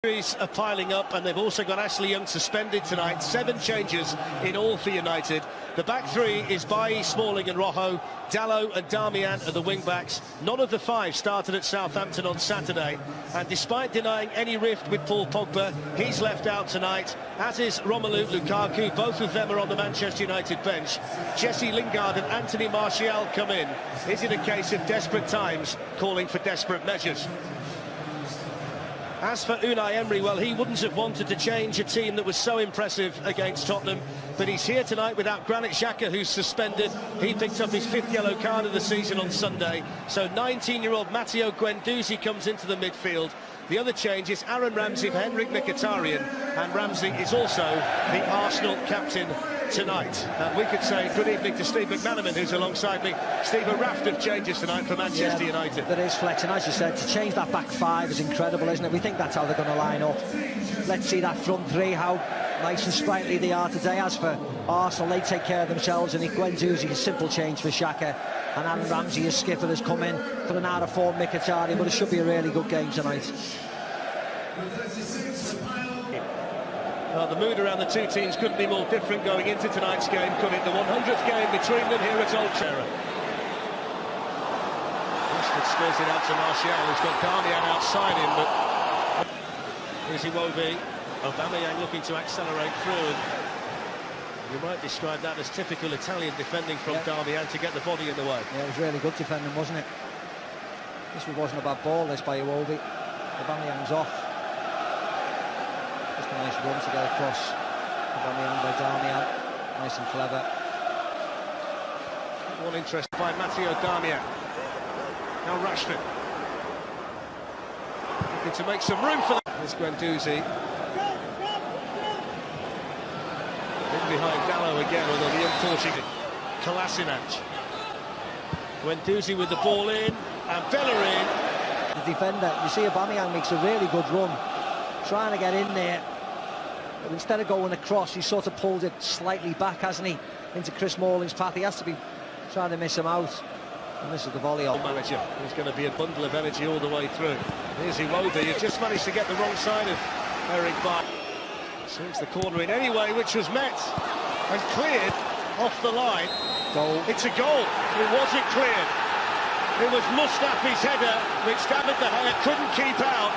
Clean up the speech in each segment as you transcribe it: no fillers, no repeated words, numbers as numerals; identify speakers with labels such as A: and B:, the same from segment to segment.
A: Injuries are piling up, and they've also got Ashley Young suspended tonight. 7 changes in all for United. The back three is Bailly, Smalling and Rojo. Dalot and Darmian are the wing-backs. None of the 5 started at Southampton on Saturday, and despite denying any rift with Paul Pogba, he's left out tonight, as is Romelu Lukaku. Both of them are on the Manchester United bench. Jesse Lingard and Anthony Martial come in. Is it a case of desperate times calling for desperate measures? As for Unai Emery, well, he wouldn't have wanted to change a team that was so impressive against Tottenham, but he's here tonight without Granit Xhaka, who's suspended. He picked up his 5th yellow card of the season on Sunday. So 19-year-old Matteo Guendouzi comes into the midfield. The other change is Aaron Ramsey for Henrik Mkhitaryan, and Ramsey is also the Arsenal captain tonight. And we could say good evening to Steve McManaman, who's alongside me. Steve, a raft of changes tonight for Manchester United.
B: There is flex, and as you said, to change that back 5 is incredible, isn't it? We think that's how they're going to line up. Let's see that front 3, how nice and sprightly they are today. As for Arsenal, they take care of themselves, and Guendouzi, a simple change for Xhaka, and Aaron Ramsey, as skipper, has come in for an out-of-form Mkhitaryan, but it should be a really good game tonight.
A: The mood around the two teams couldn't be more different going into tonight's game, could it? The 100th game between them here at Old Trafford. Rashford spills it out to Martial, who's got Darmian outside him, but here's Iwobi. Aubameyang looking to accelerate through, and you might describe that as typical Italian defending from Darmian to get the body in the way.
B: Yeah, it was really good defending, wasn't it? This wasn't a bad ball, this by Iwobi. Aubameyang's off. Just a nice run to get across. Aubameyang by Darmian. Nice and clever.
A: One interest by Matteo Darmian. Now Rashford. Looking to make some room for that. There's Guendouzi. In behind Dalot again, although the unfortunate Kolasinac. Guendouzi with the ball in, and Bellerin.
B: The defender, you see Aubameyang makes a really good run, trying to get in there, but instead of going across, he sort of pulled it slightly back, hasn't he, into Chris Smalling's path. He has to be trying to miss him out, and this is the volley off.
A: Manager, there's going to be a bundle of energy all the way through. Here's Iwobi, he's just managed to get the wrong side of Eric Bailly. Swings the corner in anyway, which was met and cleared off the line.
B: Goal.
A: It's a goal. It wasn't cleared. It was Mustafi's header, which David De Gea couldn't keep out.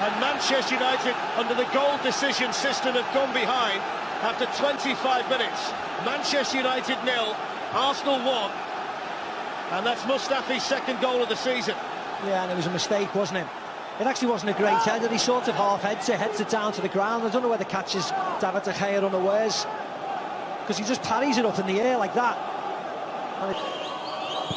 A: And Manchester United, under the goal decision system, have gone behind after 25 minutes. Manchester United 0, Arsenal 1. And that's Mustafi's 2nd goal of the season.
B: Yeah, and it was a mistake, wasn't it? It actually wasn't a great header. He sort of heads it down to the ground. I don't know whether catches David De Gea unawares, because he just parries it up in the air like that.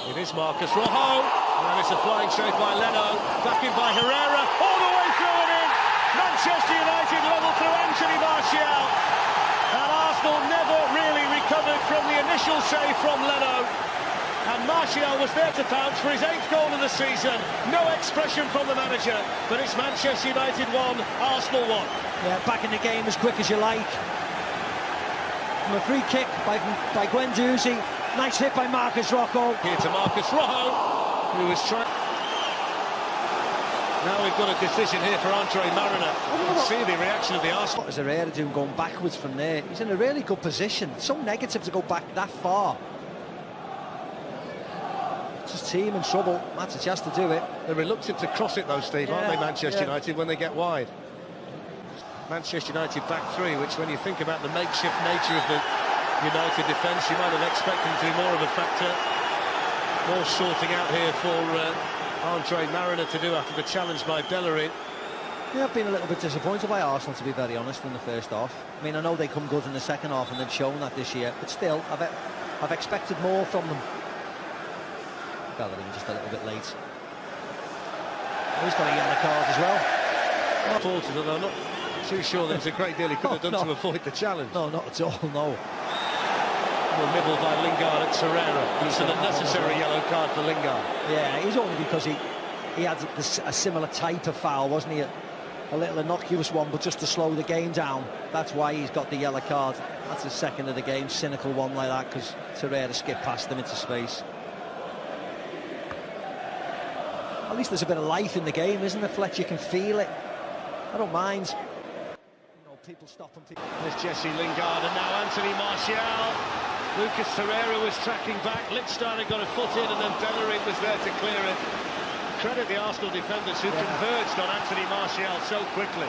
A: It is Marcus Rojo, and it's a flying save by Leno, back in by Herrera, all the way through and in. Manchester United level through Anthony Martial, and Arsenal never really recovered from the initial save from Leno. And Martial was there to pounce for his 8th goal of the season. No expression from the manager, but it's Manchester United 1, Arsenal 1.
B: Yeah, back in the game as quick as you like. From a free kick by Guendouzi. Nice hit by Marcus Rojo.
A: Here to Marcus Rojo, who was trying. Now we've got a decision here for Andre Mariner. You can see the reaction of the Arsenal.
B: What is Herrera doing going backwards from there? He's in a really good position. It's so negative to go back that far. It's his team in trouble. Matic has to do it.
A: They're reluctant to cross it though, Steve, aren't they, Manchester United, when they get wide? Manchester United back 3, which when you think about the makeshift nature of the United defence, you might have expected them to be more of a factor. More sorting out here for Andre Mariner to do after the challenge by Bellerin.
B: Yeah, I've been a little bit disappointed by Arsenal, to be very honest, in the first half. I mean, I know they come good in the second half, and they've shown that this year, but still, I've expected more from them. Bellerin just a little bit late. He's got a yellow card as well.
A: Although I'm not too sure there's a great deal he could have done to avoid the challenge.
B: No, not at all, no.
A: Well, nibbled by Lingard at Herrera. It's an unnecessary yellow card for Lingard.
B: Yeah, he's only because he had a similar type of foul, wasn't he? A little innocuous one, but just to slow the game down. That's why he's got the yellow card. That's his 2nd of the game, cynical one like that, because Herrera skipped past him into space. At least there's a bit of life in the game, isn't there, Fletch? You can feel it. I don't mind. People stopping people.
A: There's Jesse Lingard and now Anthony Martial. Lucas Torreira was tracking back. Lichtsteiner got a foot in and then Bellerin was there to clear it. Credit the Arsenal defenders who converged on Anthony Martial so quickly.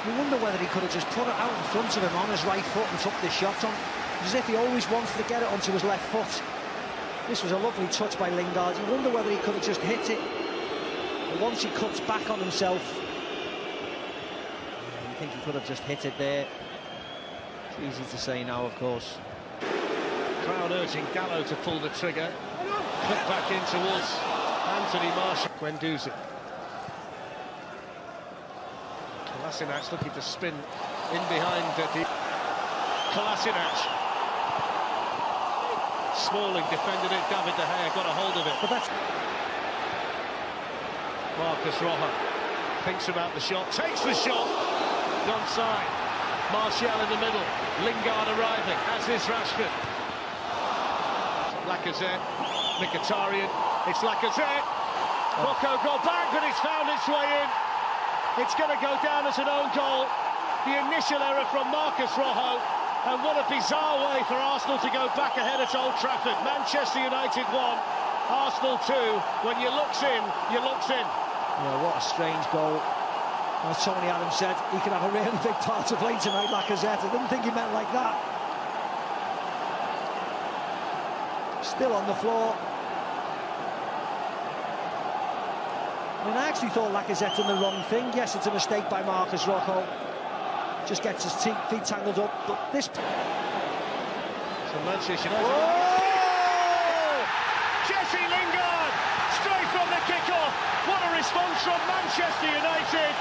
B: You wonder whether he could have just put it out in front of him on his right foot and took the shot on, as if he always wanted to get it onto his left foot. This was a lovely touch by Lingard. You wonder whether he could have just hit it. But once he cuts back on himself, I think he could have just hit it there. It's easy to say now, of course.
A: Crowd urging Dalot to pull the trigger. Clip back in towards Anthony Martial. Guendouzi. Kolasinac looking to spin in behind Kolasinac. Smalling defended it. David De Gea got a hold of it.
B: But that's
A: Marcus Rojo thinks about the shot, takes the shot. Onside. Martial in the middle. Lingard arriving, as is Rashford. Lacazette. Mkhitaryan. It's Lacazette. Rocco got back, but it's found its way in. It's going to go down as an own goal. The initial error from Marcus Rojo. And what a bizarre way for Arsenal to go back ahead at Old Trafford. Manchester United 1, Arsenal 2. When you looks in, you looks in.
B: Yeah, what a strange goal. As Tony Adams said, he could have a really big part to play tonight, Lacazette. I didn't think he meant like that. Still on the floor. I mean, I actually thought Lacazette done the wrong thing. Yes, it's a mistake by Marcus Rojo. Just gets his feet tangled up, but this...
A: So Manchester United... Jesse Lingard, straight from the kick-off. What a response from Manchester United.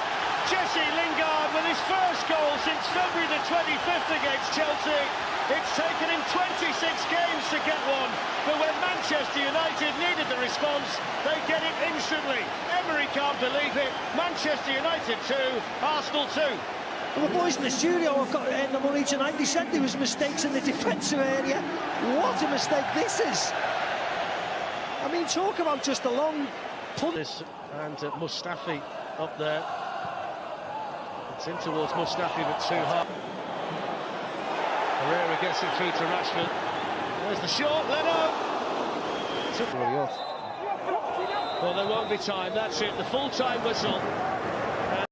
A: Jesse Lingard with his first goal since February the 25th against Chelsea. It's taken him 26 games to get one, but when Manchester United needed the response, they get it instantly. Emery can't believe it. Manchester United 2, Arsenal 2.
B: Well, the boys in the studio have got to earn the money tonight. They said there was mistakes in the defensive area. What a mistake this is. I mean, talk about just a long punt.
A: And Mustafi up there. It's in towards Mustafi, but too hard. Herrera gets it through to Rashford. There's the shot, Leno. Well, there won't be time. That's it. The full-time whistle.